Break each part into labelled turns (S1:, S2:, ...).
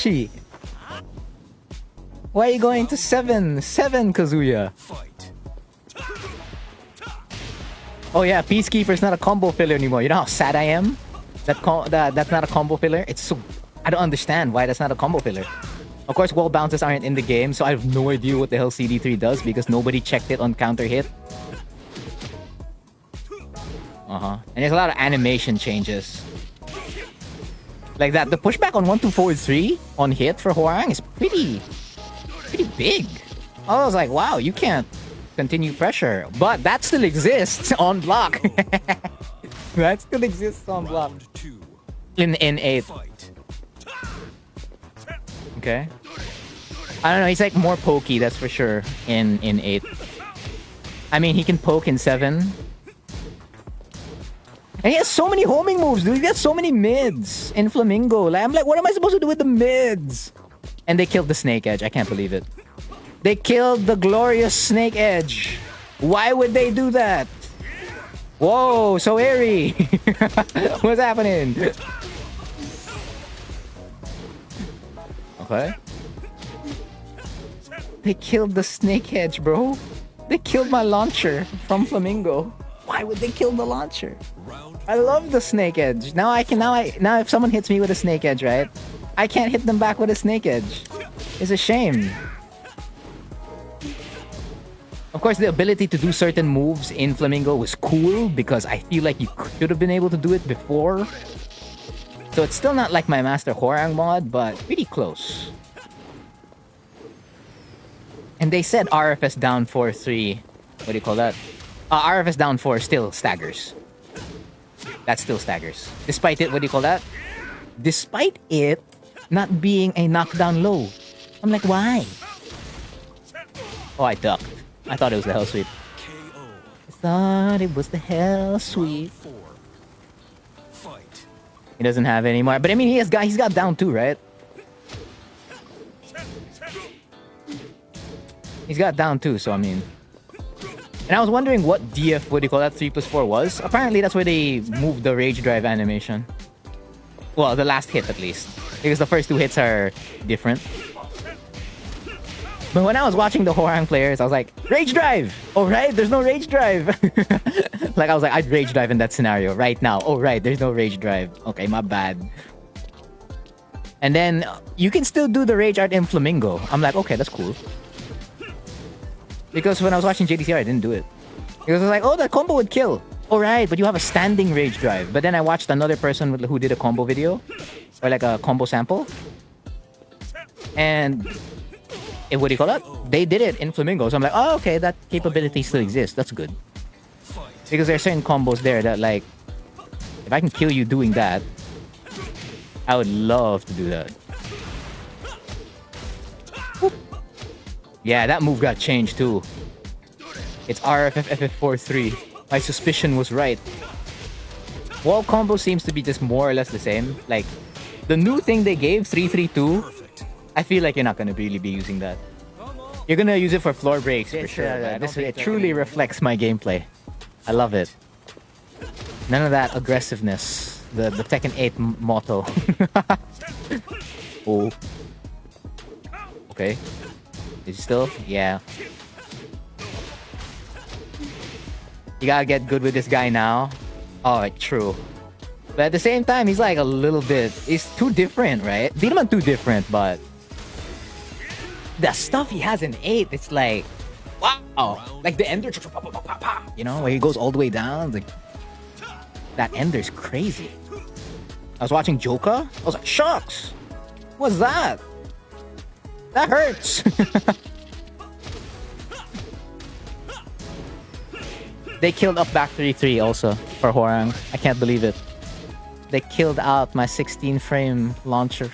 S1: Gee. Why are you going to 7? 7, Kazuya. Oh yeah, Peacekeeper's not a combo filler anymore. You know how sad I am? That's not a combo filler? It's so... I don't understand why that's not a combo filler. Of course, wall bounces aren't in the game, so I have no idea what the hell CD3 does because nobody checked it on counter hit. And there's a lot of animation changes. Like that, the pushback on 1, 2, 4, 3 on hit for Hwoarang is pretty big. I was like, wow, you can't continue pressure. But that still exists on block. That still exists on block. In 8. Okay. I don't know, he's like more pokey, that's for sure, in 8. I mean, he can poke in 7. And he has so many homing moves, dude. He has so many mids in Flamingo. Like, I'm like, what am I supposed to do with the mids? And they killed the Snake Edge. I can't believe it. They killed the glorious Snake Edge. Why would they do that? Whoa, SouEri. What's happening? Okay. They killed the Snake Edge, bro. They killed my launcher from Flamingo. Why would they kill the launcher? I love the Snake Edge. Now if someone hits me with a Snake Edge, right? I can't hit them back with a Snake Edge. It's a shame. Of course, the ability to do certain moves in Flamingo was cool because I feel like you could have been able to do it before. So it's still not like my Master Hwoarang mod, but pretty close. And they said RFS down 4-3. What do you call that? RFS down 4 still staggers. That still staggers. Despite it, what do you call that? Despite it not being a knockdown low. I'm like, why? Oh, I ducked. I thought it was the hell sweep. I thought it was the hell sweep. He doesn't have any more. But I mean, he's got down 2, right? He's got down 2, so I mean... And I was wondering what DF, what do you call that, 3+4 was. Apparently, that's where they moved the Rage Drive animation. Well, the last hit, at least. Because the first 2 hits are different. But when I was watching the Hwoarang players, I was like, Rage Drive! Oh, right, there's no Rage Drive! Like, I was like, I'd Rage Drive in that scenario right now. Oh, right, there's no Rage Drive. Okay, my bad. And then, you can still do the Rage Art in Flamingo. I'm like, okay, that's cool. Because when I was watching JDCR, I didn't do it. Because I was like, oh, that combo would kill. Alright, but you have a standing Rage Drive. But then I watched another person who did a combo video. Or like a combo sample. And... what do you call that? They did it in Flamingo. So I'm like, oh, okay, that capability still exists. That's good. Because there are certain combos there that, like... if I can kill you doing that... I would love to do that. Whoop. Yeah, that move got changed too. It's RFF FF43. My suspicion was right. Wall combo seems to be just more or less the same. Like, the new thing they gave, 332, I feel like you're not gonna really be using that. You're gonna use it for floor breaks for sure. It truly reflects my gameplay. I love it. None of that aggressiveness. The Tekken 8 motto. Oh. Okay. Is he still? Yeah. You gotta get good with this guy now. Oh, true. But at the same time, he's like a little bit... he's too different, right? Beat him on too different, but... the stuff he has in 8, it's like... wow! Like the Ender... you know, where he goes all the way down. Like, that Ender's crazy. I was watching Joka. I was like, shucks! What's that? That hurts! They killed up back 3-3 also for Hwoarang. I can't believe it. They killed out my 16-frame launcher.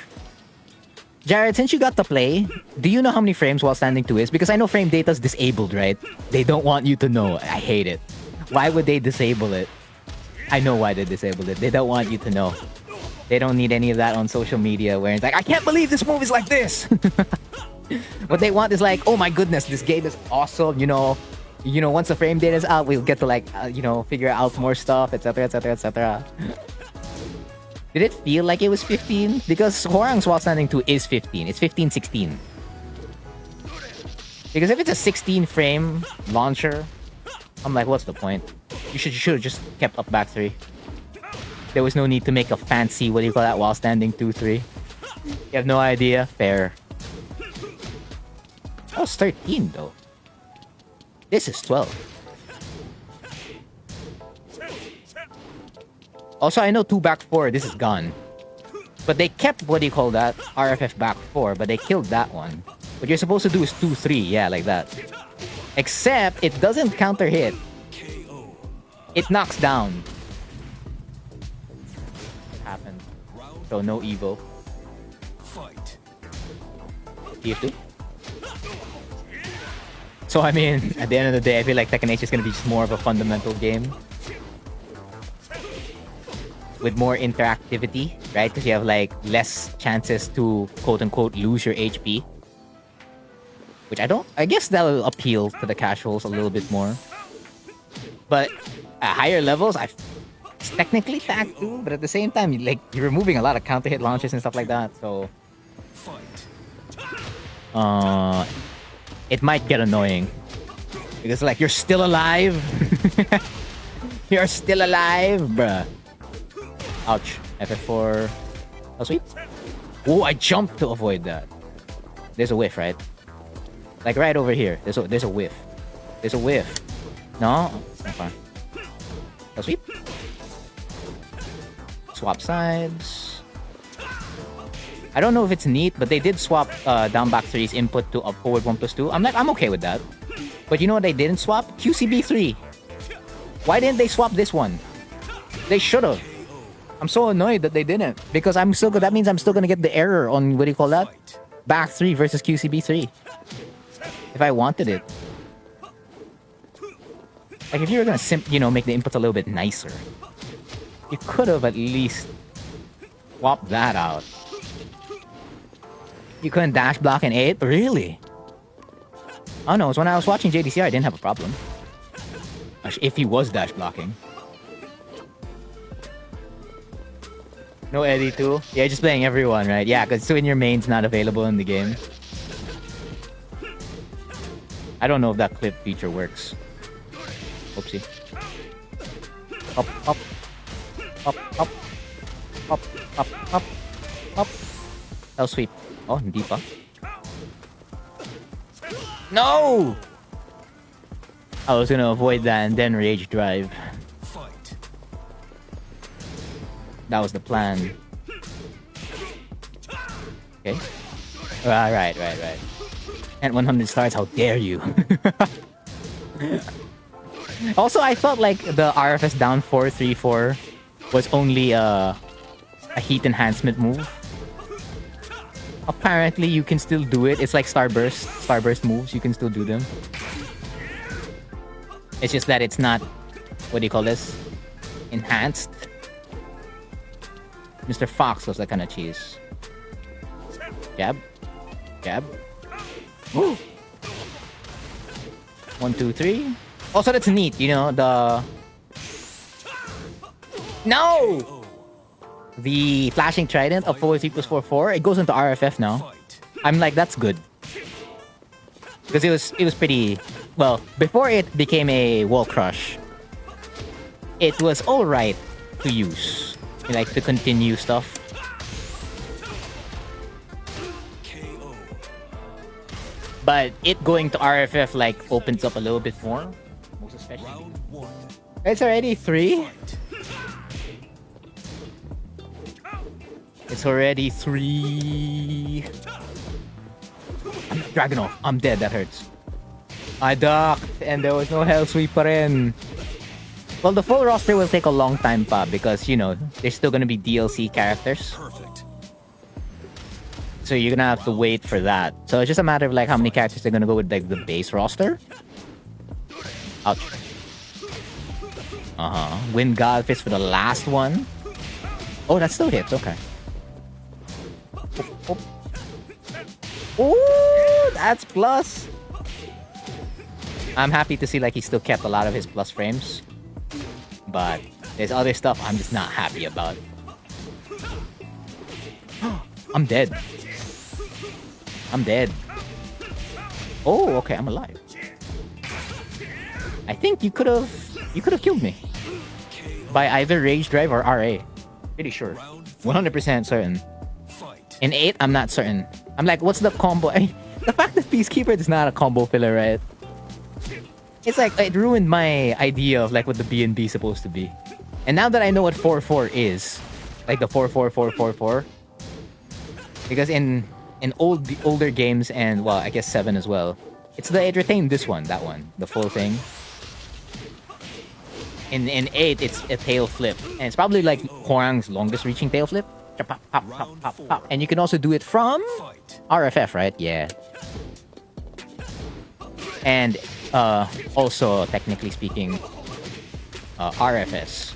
S1: Jared, since you got to play, do you know how many frames while standing 2 is? Because I know frame data's disabled, right? They don't want you to know. I hate it. Why would they disable it? I know why they disabled it. They don't want you to know. They don't need any of that on social media where it's like, I can't believe this move is like this! What they want is like, oh my goodness, this game is awesome, you know, once the frame data is out, we'll get to like, figure out more stuff, etc, etc, etc. Did it feel like it was 15? Because Hwoarang's while standing 2 is 15. It's 15, 16. Because if it's a 16 frame launcher, I'm like, what's the point? You should have just kept up back 3. There was no need to make a fancy, what do you call that, while standing 2-3. You have no idea? Fair. That was 13 though. This is 12. Also, I know 2 back 4, this is gone. But they kept, what do you call that, RFF back 4, but they killed that one. What you're supposed to do is 2-3, yeah, like that. Except, it doesn't counter hit. It knocks down. Happened. So no Evo. TF2? So I mean, at the end of the day, I feel like Tekken 8 is going to be just more of a fundamental game. With more interactivity, right? Because you have like less chances to quote-unquote lose your HP. Which I guess that'll appeal to the casuals a little bit more. But at higher levels, it's technically tag 2, but at the same time, you're removing a lot of counter hit launches and stuff like that, so it might get annoying. Because like, you're still alive. You're still alive, bruh. Ouch. FF4. Oh, sweet. Oh, I jumped to avoid that. There's a whiff, right? Like right over here. There's a whiff. There's a whiff. No? Okay. Oh, sweet. Swap sides. I don't know if it's neat, but they did swap down back 3's input to up forward 1+2. I'm okay with that. But you know what they didn't swap? QCB3. Why didn't they swap this one? They should have. I'm so annoyed that they didn't. Because that means I'm still gonna get the error on, what do you call that? Back 3 versus QCB3. If I wanted it. Like if you were gonna make the inputs a little bit nicer, you could have at least swapped that out. You couldn't dash block in 8? Really? Oh no, it's when I was watching JDCR, I didn't have a problem. If he was dash blocking. No Eddie too? Yeah, just playing everyone, right? Yeah, because when your main's not available in the game. I don't know if that clip feature works. Oopsie. Up, up. Up, up. Up, up, up. Up. L sweep. Oh, hindi pa. No! I was gonna avoid that and then rage drive. That was the plan. Okay. Right. And 100 stars, how dare you? Also, I felt like the RFS down 4-3-4 was only a heat enhancement move. Apparently, you can still do it. It's like Starburst moves. You can still do them. It's just that it's not, what do you call this? Enhanced. Mr. Fox was that kind of cheese. Jab. Jab. Woo! 1, 2, 3. Also, that's neat, you know, No! The flashing trident of 4-3+4-4, it goes into RFF now. I'm like, that's good. Because it was pretty... Well, before it became a wall crush, it was alright to use. Like, to continue stuff. But it going to RFF, like, opens up a little bit more. Most especially. It's already 3? It's already 3. I'm not Dragunov. I'm dead. That hurts. I ducked and there was no hell sweep pa rin. Well, the full roster will take a long time pa because, you know, there's still gonna be DLC characters. Perfect. So you're gonna have to wait for that. So it's just a matter of like how many characters they're gonna go with like the base roster. Ouch. Wind Godfist for the last one. Oh, that still hits. Okay. Oh, that's plus. I'm happy to see like he still kept a lot of his plus frames. But there's other stuff I'm just not happy about. I'm dead. I'm dead. Oh, okay, I'm alive. I think you could have killed me by either Rage Drive or RA. Pretty sure. 100% certain. In 8, I'm not certain. I'm like, what's the combo? I mean, the fact that Peacekeeper is not a combo filler, right? It's like, it ruined my idea of like what the B&B is supposed to be. And now that I know what 4-4 is, like the 4-4-4-4-4, because in older games and, well, I guess 7 as well, it retained this one, that one, the full thing. In 8, it's a tail flip, and it's probably like Hwoarang's longest reaching tail flip. Pop, pop, pop, pop, pop. And you can also do it from RFF, right? Yeah. And also, technically speaking, RFS.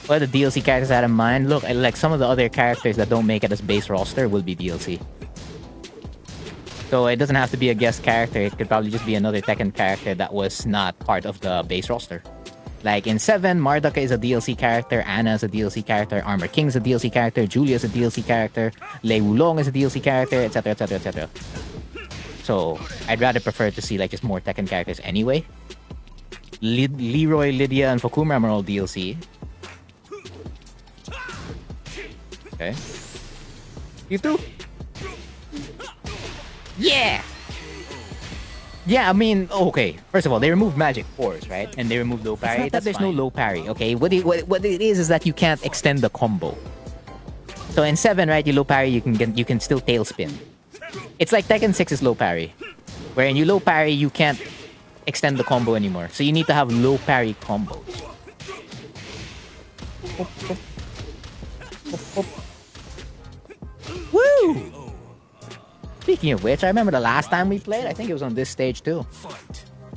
S1: What are the DLC characters I had in mind? Look, like some of the other characters that don't make it as base roster will be DLC. So it doesn't have to be a guest character. It could probably just be another Tekken character that was not part of the base roster. Like in 7, Marduk is a DLC character, Anna is a DLC character, Armor King is a DLC character, Julia is a DLC character, Lei Wulong is a DLC character, etc, etc, etc. So I'd rather prefer to see like just more Tekken characters anyway. Leroy, Lydia, and Fokuram are all DLC. Okay. You too? Yeah! Yeah, I mean, okay. First of all, they removed Magic Force, right? And they removed low parry. There's no low parry, okay? What it is that you can't extend the combo. So in 7, right, you low parry, you can still tail spin. It's like Tekken 6 is low parry, wherein you low parry, you can't extend the combo anymore. So you need to have low parry combos. Woo! Speaking of which, I remember the last time we played, I think it was on this stage too.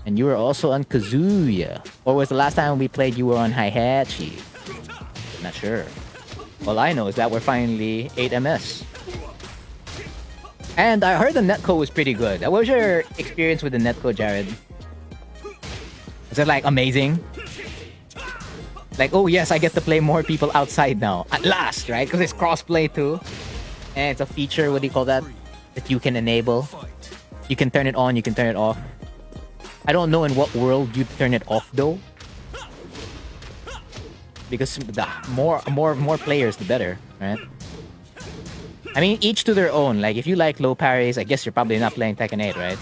S1: And you were also on Kazuya. Or was the last time we played you were on Heihachi? Not sure. All I know is that we're finally 8MS. And I heard the netcode was pretty good. What was your experience with the netcode, Jared? Was it like amazing? Like, oh yes, I get to play more people outside now. At last, right? Because it's crossplay too. And it's a feature, what do you call that? That you can enable. You can turn it on, you can turn it off. I don't know in what world you'd turn it off though. Because the more players, the better, right? I mean, each to their own. Like, if you like low parries, I guess you're probably not playing Tekken 8, right?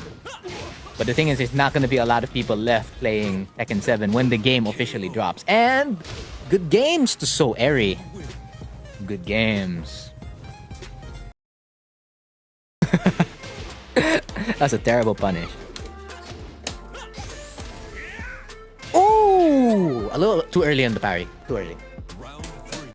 S1: But the thing is, there's not going to be a lot of people left playing Tekken 7 when the game officially drops. And good games to SouEri. Good games. That's a terrible punish. Oh, a little too early on the parry. Too early.